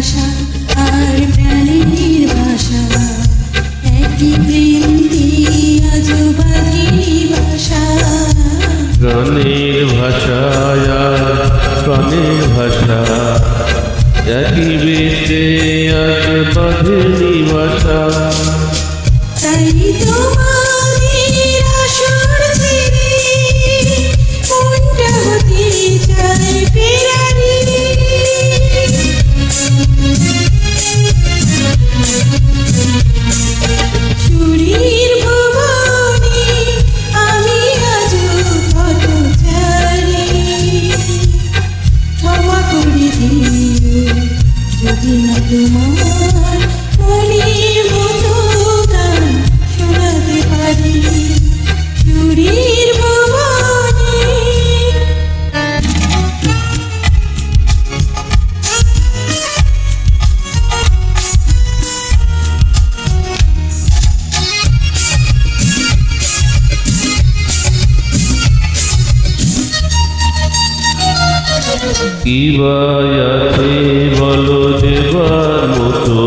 ভাষা আর প্রাণের ভাষা, একই বৃন্দি আজ বাঁধেনি ভাষা। গানের ভাষা আর প্রাণের ভাষা, একই বৃন্দি আজ বাঁধেনি ভাষা। তাই তোমাদের আসর ছেড়ে মনটা হতে চায় ফেরারি। সুরের ভুবনে আমি আজ পথচারী, ক্ষমা করে দিও যদি না তোমার মনের মতো গান শোনাতে পারি সুরের ভুবনে। কি আছে বলো দেবার মতো,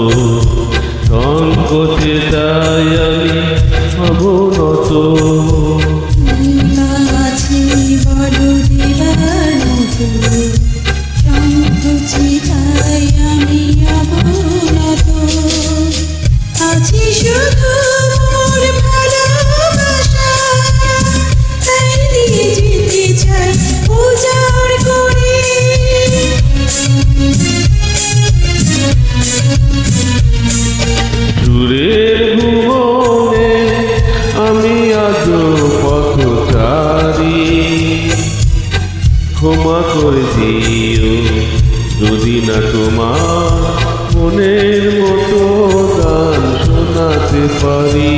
সংকোচে তাই আমি অবনত। আছে বড় দেবার মতো, সংকোচে তাই আমি অবনত। আছি শুধু মোর ভালোবাসা, তাই দিয়ে যেতে চাই উজাড় করে। সুরের ভুবনে আমি আজ পথচারী, ক্ষমা করে দিও যদি না তোমার মনের মতো গান শোনাতে পারি।